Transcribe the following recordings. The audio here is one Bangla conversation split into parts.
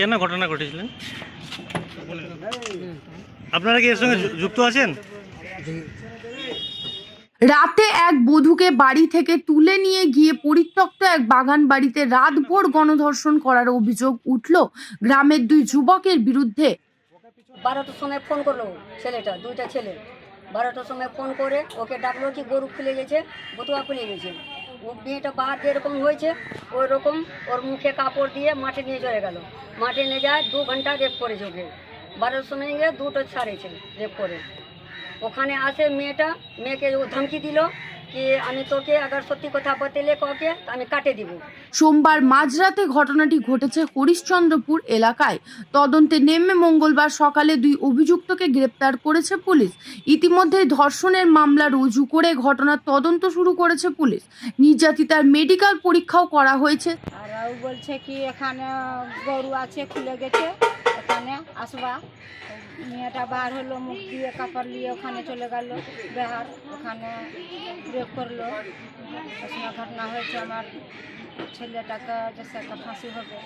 কেন ঘটনা ঘটেছিলেন? আপনারা কি এর সঙ্গে যুক্ত আছেন? রাতে এক বধূকে বাড়ি থেকে তুলে নিয়ে গিয়ে পরিত্যক্ত এক বাগান বাড়িতে রাতভর গণধর্ষণ করার অভিযোগ উঠল গ্রামের দুই যুবকের বিরুদ্ধে। 12টার সময় ফোন করলো ছেলেটা, দুইটা ছেলে 12টার সময় ফোন করে ওকে ডাকলো কি গরু খুলে গেছে, বতুয়া খুলে গেছে। ও মেয়েটা বাহার যেরকম হয়েছে ওই রকম ওর মুখে কাপড় দিয়ে মাঠে নিয়ে চলে গেল। মাঠে নিয়ে যায় 2 ঘন্টা রেপ করেছে ওকে। 12টার সময় গিয়ে 2টো ছাড়েছে রেপ করে। ওখানে আসে মেয়েকে ও ধমকি দিল কি আমি তোকে আবার সত্যি কথা বললে কাউকে আমি কাটে দিব। সোমবার মাঝরাতে ঘটনাটি ঘটেছে হরিশ্চন্দ্রপুর এলাকায়। তদন্তে নেমে মঙ্গলবার সকালে দুই অভিযুক্তকে গ্রেপ্তার করেছে পুলিশ। ইতিমধ্যে ধর্ষণের মামলা রুজু করে ঘটনার তদন্ত শুরু করেছে পুলিশ। নির্যাতিতার মেডিকেল পরীক্ষাও করা হয়েছে। আর ও বলছে কি এখানে গরু আছে খুলে গেছে, এখানে আসবা। মেয়েটা বার হলো, মুখ দিয়ে কাপড় নিয়ে ওখানে চলে গেল বেহার, ওখানে রেপ করলো। ঘটনা হয়েছে, আমার ছেলেটাকে যে একটা ফাঁসি হবে।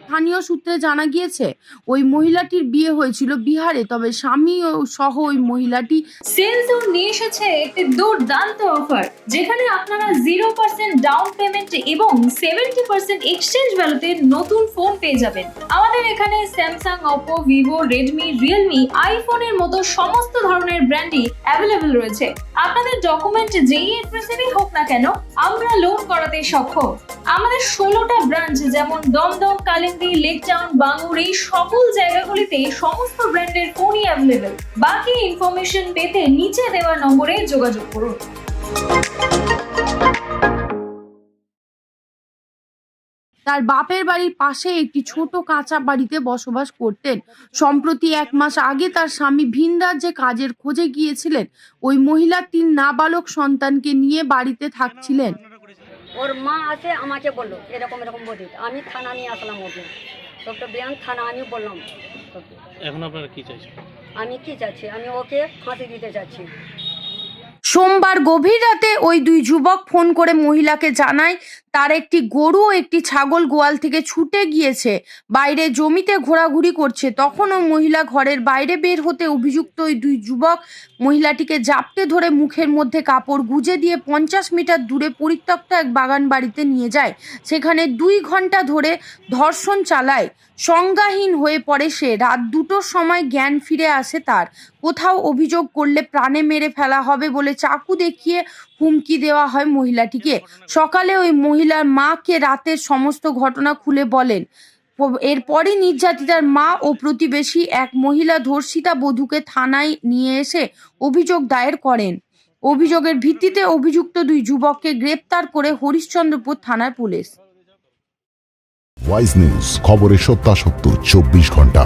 স্থানীয় সূত্রে জানা গিয়েছে ওই মহিলাটির বিয়ে হয়েছিল বিহারে, তবে স্বামী সহ ওই মহিলাটি সেলজোন নিয়ে এসেছে একটি দুর্দান্ত অফার, যেখানে আপনারা 0% ডাউন পেমেন্ট এবং 70% এক্সচেঞ্জ ভ্যালুতে নতুন ফোন পেয়ে যাবেন। আমাদের এখানে Samsung, Oppo, Vivo, Redmi, Realme, আইফোনের মতো সমস্ত ধরনের ব্র্যান্ডই অ্যাভেলেবল রয়েছে। আপনাদের ডকুমেন্ট যেই অ্যাড্রেসেরই হোক না কেন, আমরা লোন করাতে সক্ষম। আমাদের 16টা ব্রাঞ্চ, যেমন দমদম, কালিন্দী, লেক টাউন, বাঙ্গুর, এই সকল জায়গাগুলিতে সমস্ত ব্র্যান্ডের ফোনই অ্যাভেলেবল। বাকি ইনফরমেশন পেতে নিচে দেওয়া নম্বরে যোগাযোগ করুন। তার বাপের বাড়ির পাশে একটি ছোট কাঁচা বাড়িতে বসবাস করতেন। সম্প্রতি 1 মাস আগে তার স্বামী ভিন রাজ্যে কাজের খোঁজে গিয়েছিলেন। ওই মহিলা 3 নাবালক সন্তানকে নিয়ে বাড়িতে থাকছিলেন। ওর মা আসে আমাকে বললো এরকম বলি, আমি থানা নিয়ে আসলাম ওকে, সবটা বিয়ান থানা আমি বললাম। এখন আপনারা কি চাইছেন? আমি কি চাচ্ছি, আমি ওকে ফাঁসি দিতে চাচ্ছি। সোমবার গভীর রাতে ওই দুই যুবক ফোন করে মহিলাকে জানায় তার একটি গরু ও একটি ছাগল গোয়াল থেকে ছুটে গিয়েছে, বাইরে জমিতে ঘোরাঘুরি করছে। তখন ওই মহিলা ঘরের বাইরে বের হতে অভিযুক্ত ওই দুই যুবক মহিলাটিকে জাপটে ধরে মুখের মধ্যে কাপড় গুজে দিয়ে 50 মিটার দূরে পরিত্যক্ত এক বাগান বাড়িতে নিয়ে যায়। সেখানে 2 ঘন্টা ধরে ধর্ষণ চালায়। সংজ্ঞাহীন হয়ে পড়ে সে। রাত 2টোর সময় জ্ঞান ফিরে আসে তার। কোথাও অভিযোগ করলে প্রাণে মেরে ফেলা হবে বলে চাকু দেখিয়ে হুমকি দেওয়া হয় মহিলাটিকে। সকালে ওই মহিলার মাকে রাতের সমস্ত ঘটনা খুলে বলেন। এরপরই নির্যাতিতার মা ও প্রতিবেশী এক মহিলা ধর্ষিতা বধূকে থানায় নিয়ে এসে অভিযোগ দায়ের করেন। অভিযোগের ভিত্তিতে অভিযুক্ত দুই যুবককে গ্রেপ্তার করে হরিশ্চন্দ্রপুর থানার পুলিশ। ওয়াইজ নিউজ, খবরের সত্যাসত্য 24 ঘন্টা।